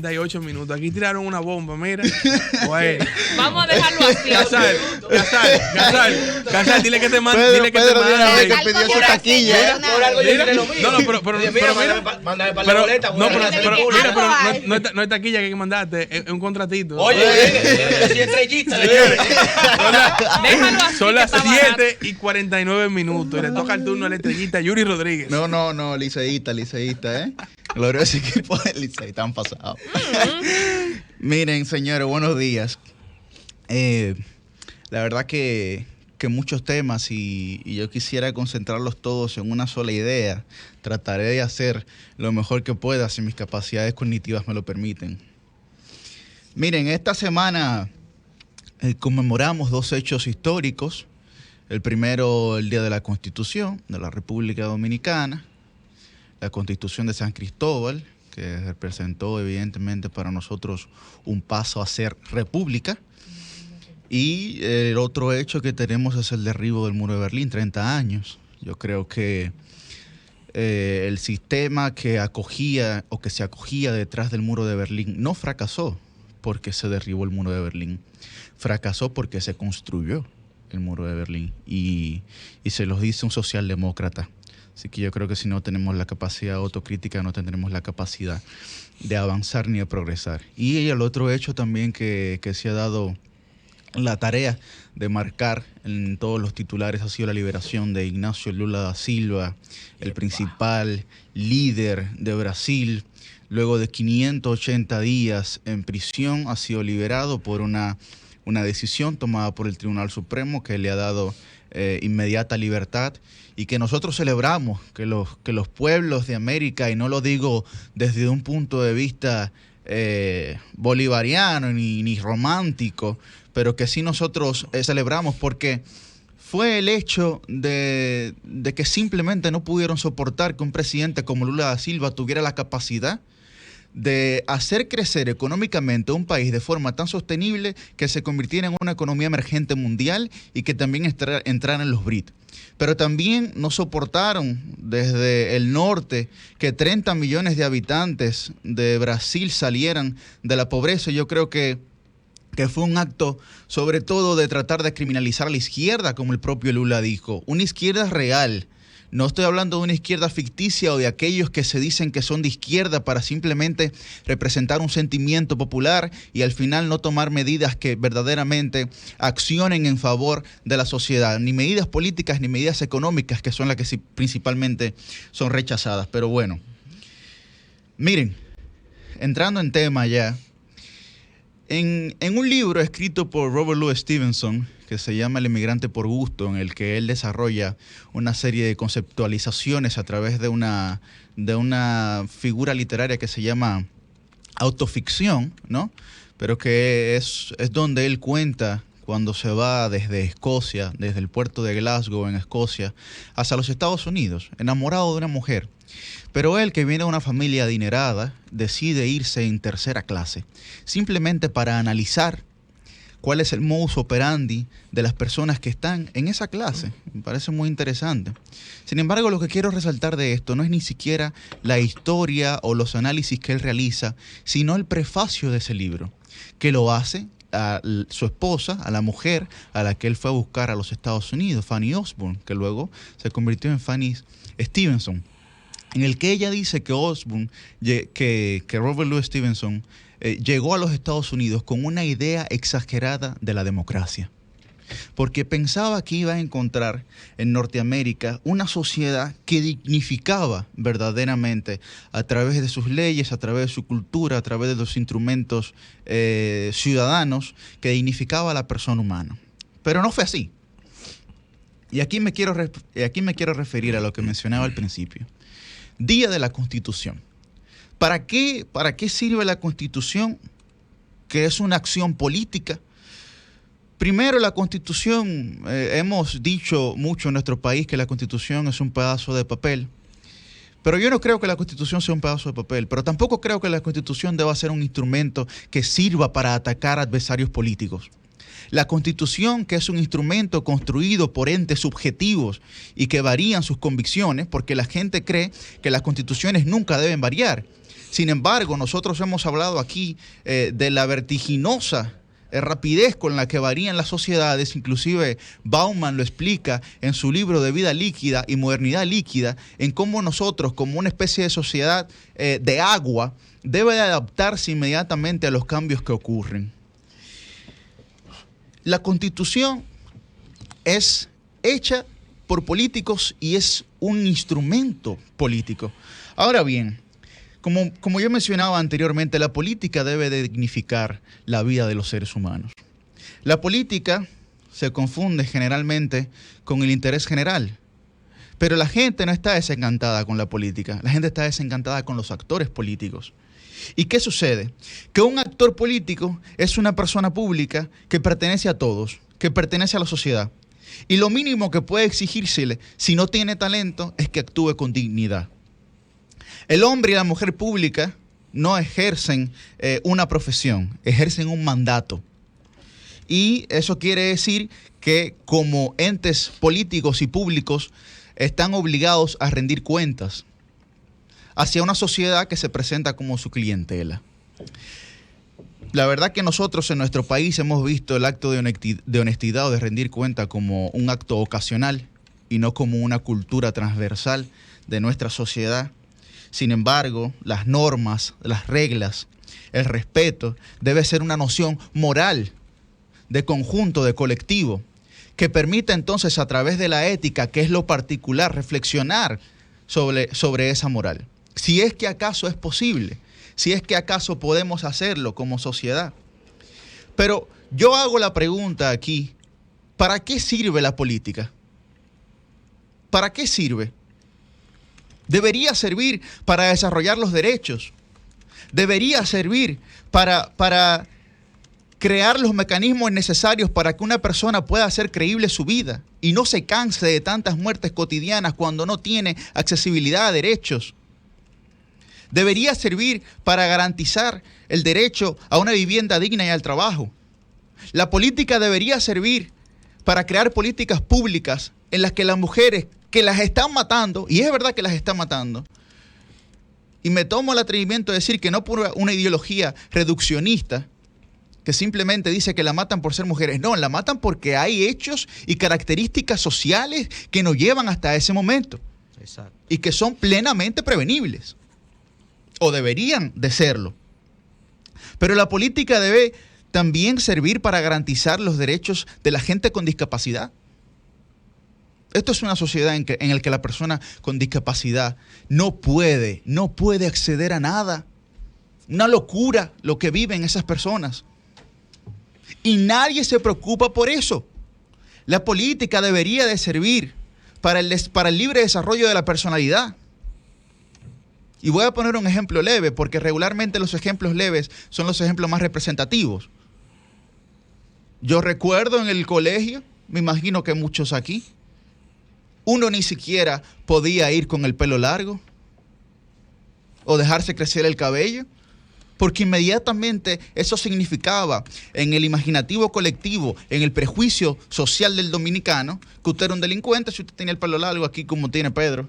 48 minutos. Aquí tiraron una bomba, mira. Bueno. Vamos a dejarlo así. Casal, dile que te mande. Dile que te mande. Que pidió su taquilla. Por algo yo diré lo mismo. No, pero mándame para la boleta. no es taquilla que hay que mandarte, es un contratito. Oye, yo soy estrellista. Déjalo así. Son las que está barato. 7:49 minutos y le toca el turno a la estrellita Yuri Rodríguez. No, liceísta, glorioso equipo de Licey, están pasados. Miren, señores, buenos días. La verdad que muchos temas y yo quisiera concentrarlos todos en una sola idea. Trataré de hacer lo mejor que pueda si mis capacidades cognitivas me lo permiten. Miren, esta semana conmemoramos 2 hechos históricos. El primero, el Día de la Constitución de la República Dominicana, la Constitución de San Cristóbal, que representó evidentemente para nosotros un paso a ser república. Y el otro hecho que tenemos es el derribo del muro de Berlín, 30 años. Yo creo que el sistema que acogía o que se acogía detrás del muro de Berlín no fracasó porque se derribó el muro de Berlín. Fracasó porque se construyó el muro de Berlín. Y se los dice un socialdemócrata. Así que yo creo que si no tenemos la capacidad autocrítica, no tendremos la capacidad de avanzar ni de progresar. Y el otro hecho también que se ha dado la tarea de marcar en todos los titulares ha sido la liberación de Ignacio Lula da Silva, el principal líder de Brasil. Luego de 580 días en prisión, ha sido liberado por una decisión tomada por el Tribunal Supremo que le ha dado inmediata libertad y que nosotros celebramos que los pueblos de América, y no lo digo desde un punto de vista bolivariano ni romántico, pero que sí nosotros celebramos porque fue el hecho de que simplemente no pudieron soportar que un presidente como Lula da Silva tuviera la capacidad de hacer crecer económicamente un país de forma tan sostenible que se convirtiera en una economía emergente mundial y que también entrara en los BRIC. Pero también no soportaron desde el norte que 30 millones de habitantes de Brasil salieran de la pobreza. Yo creo que fue un acto sobre todo de tratar de criminalizar a la izquierda, como el propio Lula dijo. Una izquierda real. No estoy hablando de una izquierda ficticia o de aquellos que se dicen que son de izquierda para simplemente representar un sentimiento popular y al final no tomar medidas que verdaderamente accionen en favor de la sociedad. Ni medidas políticas ni medidas económicas, que son las que sí, principalmente son rechazadas. Pero bueno, miren, entrando en tema ya, en un libro escrito por Robert Louis Stevenson, que se llama El inmigrante por gusto, en el que él desarrolla una serie de conceptualizaciones a través de una figura literaria que se llama autoficción, ¿no? Pero que es donde él cuenta cuando se va desde Escocia, desde el puerto de Glasgow en Escocia, hasta los Estados Unidos, enamorado de una mujer. Pero él, que viene de una familia adinerada, decide irse en tercera clase, simplemente para analizar cuál es el modus operandi de las personas que están en esa clase. Me parece muy interesante. Sin embargo, lo que quiero resaltar de esto no es ni siquiera la historia o los análisis que él realiza, sino el prefacio de ese libro, que lo hace a su esposa, a la mujer a la que él fue a buscar a los Estados Unidos, Fanny Osborne, que luego se convirtió en Fanny Stevenson, en el que ella dice que Robert Louis Stevenson llegó a los Estados Unidos con una idea exagerada de la democracia, porque pensaba que iba a encontrar en Norteamérica una sociedad que dignificaba verdaderamente a través de sus leyes, a través de su cultura, a través de los instrumentos ciudadanos, que dignificaba a la persona humana. Pero no fue así. Y aquí me quiero referir a lo que mencionaba al principio. Día de la Constitución. ¿Para qué sirve la Constitución? Que es una acción política. Primero, la Constitución, hemos dicho mucho en nuestro país que la Constitución es un pedazo de papel, pero yo no creo que la Constitución sea un pedazo de papel, pero tampoco creo que la Constitución deba ser un instrumento que sirva para atacar adversarios políticos. La Constitución, que es un instrumento construido por entes subjetivos y que varían sus convicciones, porque la gente cree que las constituciones nunca deben variar. Sin embargo, nosotros hemos hablado aquí de la vertiginosa rapidez con la que varían las sociedades. Inclusive Bauman lo explica en su libro de Vida líquida y modernidad líquida, en cómo nosotros, como una especie de sociedad de agua, debe de adaptarse inmediatamente a los cambios que ocurren. La Constitución es hecha por políticos y es un instrumento político. Ahora bien, como yo mencionaba anteriormente, la política debe de dignificar la vida de los seres humanos. La política se confunde generalmente con el interés general, pero la gente no está desencantada con la política, la gente está desencantada con los actores políticos. ¿Y qué sucede? Que un actor político es una persona pública que pertenece a todos, que pertenece a la sociedad. Y lo mínimo que puede exigírsele, si no tiene talento, es que actúe con dignidad. El hombre y la mujer pública no ejercen una profesión, ejercen un mandato. Y eso quiere decir que como entes políticos y públicos están obligados a rendir cuentas hacia una sociedad que se presenta como su clientela. La verdad que nosotros en nuestro país hemos visto el acto de honestidad o de rendir cuenta como un acto ocasional y no como una cultura transversal de nuestra sociedad. Sin embargo, las normas, las reglas, el respeto debe ser una noción moral, de conjunto, de colectivo, que permita entonces a través de la ética, que es lo particular, reflexionar sobre esa moral. Si es que acaso es posible, si es que acaso podemos hacerlo como sociedad. Pero yo hago la pregunta aquí, ¿para qué sirve la política? ¿Para qué sirve? Debería servir para desarrollar los derechos. Debería servir para crear los mecanismos necesarios para que una persona pueda hacer creíble su vida y no se canse de tantas muertes cotidianas cuando no tiene accesibilidad a derechos. Debería servir para garantizar el derecho a una vivienda digna y al trabajo. La política debería servir para crear políticas públicas en las que las mujeres que las están matando, y es verdad que las están matando, y me tomo el atrevimiento de decir que no por una ideología reduccionista que simplemente dice que la matan por ser mujeres, no, la matan porque hay hechos y características sociales que nos llevan hasta ese momento. Exacto. Y que son plenamente prevenibles, o deberían de serlo. Pero la política debe también servir para garantizar los derechos de la gente con discapacidad. Esto es una sociedad en la que la persona con discapacidad no puede acceder a nada. Una locura lo que viven esas personas. Y nadie se preocupa por eso. La política debería de servir para el libre desarrollo de la personalidad. Y voy a poner un ejemplo leve, porque regularmente los ejemplos leves son los ejemplos más representativos. Yo recuerdo en el colegio, me imagino que muchos aquí, uno ni siquiera podía ir con el pelo largo o dejarse crecer el cabello, porque inmediatamente eso significaba en el imaginativo colectivo, en el prejuicio social del dominicano, que usted era un delincuente si usted tenía el pelo largo aquí como tiene Pedro.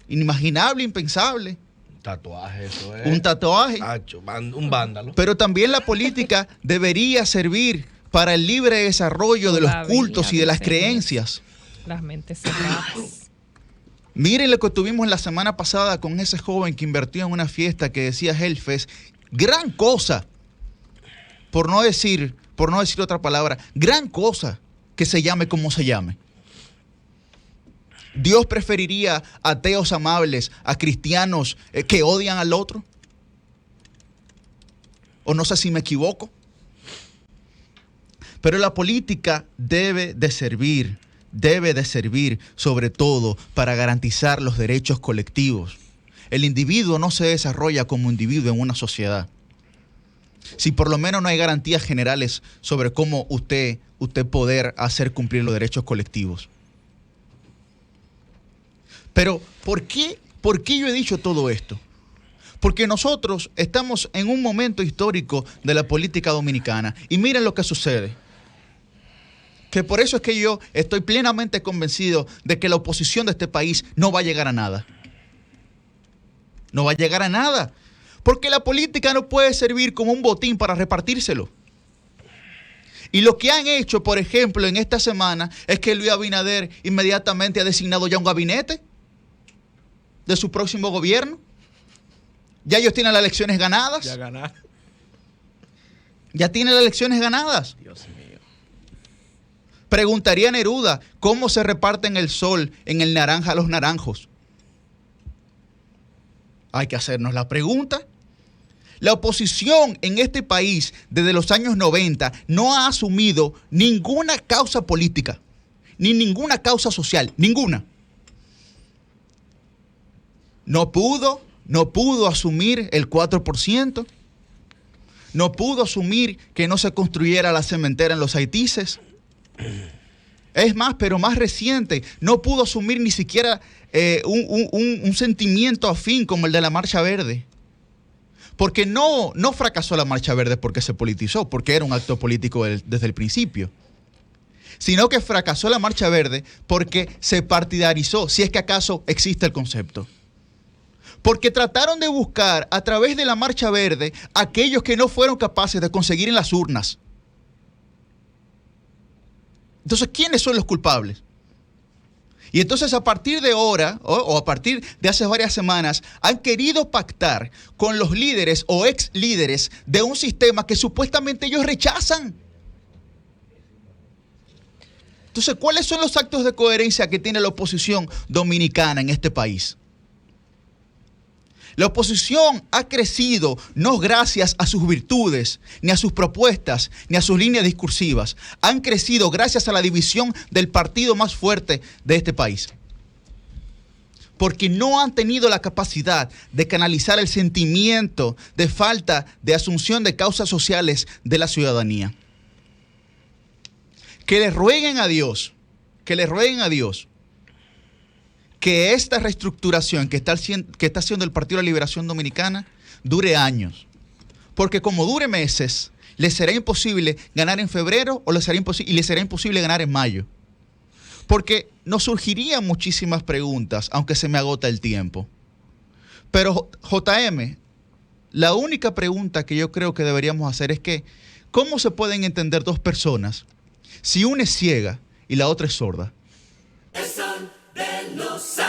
Inimaginable, impensable. Tatuaje, eso es. Un tatuaje. Un vándalo. Pero también la política debería servir para el libre desarrollo de los cultos y de las creencias. Las mentes cerradas. Miren lo que tuvimos la semana pasada con ese joven que invirtió en una fiesta que decía Hellfest. Gran cosa. Por no decir otra palabra, gran cosa que se llame como se llame. ¿Dios preferiría ateos amables a cristianos que odian al otro? O no sé si me equivoco. Pero la política debe de servir sobre todo para garantizar los derechos colectivos. El individuo no se desarrolla como individuo en una sociedad si por lo menos no hay garantías generales sobre cómo usted poder hacer cumplir los derechos colectivos. Pero, ¿por qué yo he dicho todo esto? Porque nosotros estamos en un momento histórico de la política dominicana y miren lo que sucede. Que por eso es que yo estoy plenamente convencido de que la oposición de este país no va a llegar a nada. No va a llegar a nada. Porque la política no puede servir como un botín para repartírselo. Y lo que han hecho, por ejemplo, en esta semana, es que Luis Abinader inmediatamente ha designado ya un gabinete de su próximo gobierno. Ya ellos tienen las elecciones ganadas. Ya ganar. Ya tienen las elecciones ganadas. Dios mío. Preguntaría Neruda, ¿cómo se reparten el sol en el naranja a los naranjos? Hay que hacernos la pregunta. La oposición en este país desde los años 90 no ha asumido ninguna causa política, ni ninguna causa social, ninguna. No pudo asumir el 4%, no pudo asumir que no se construyera la cementera en los Haitises. Es más, pero más reciente, no pudo asumir ni siquiera un sentimiento afín como el de la Marcha Verde. Porque no fracasó la Marcha Verde porque se politizó, porque era un acto político desde el principio. Sino que fracasó la Marcha Verde porque se partidarizó, si es que acaso existe el concepto. Porque trataron de buscar a través de la Marcha Verde aquellos que no fueron capaces de conseguir en las urnas. Entonces, ¿quiénes son los culpables? Y entonces a partir de ahora, o a partir de hace varias semanas, han querido pactar con los líderes o ex líderes de un sistema que supuestamente ellos rechazan. Entonces, ¿cuáles son los actos de coherencia que tiene la oposición dominicana en este país? La oposición ha crecido no gracias a sus virtudes, ni a sus propuestas, ni a sus líneas discursivas. Han crecido gracias a la división del partido más fuerte de este país. Porque no han tenido la capacidad de canalizar el sentimiento de falta de asunción de causas sociales de la ciudadanía. Que le rueguen a Dios, que esta reestructuración que está haciendo el Partido de la Liberación Dominicana dure años. Porque como dure meses, les será imposible ganar en febrero y les será imposible ganar en mayo. Porque nos surgirían muchísimas preguntas, aunque se me agota el tiempo. Pero JM, la única pregunta que yo creo que deberíamos hacer es que, ¿cómo se pueden entender dos personas si una es ciega y la otra es sorda? El son de los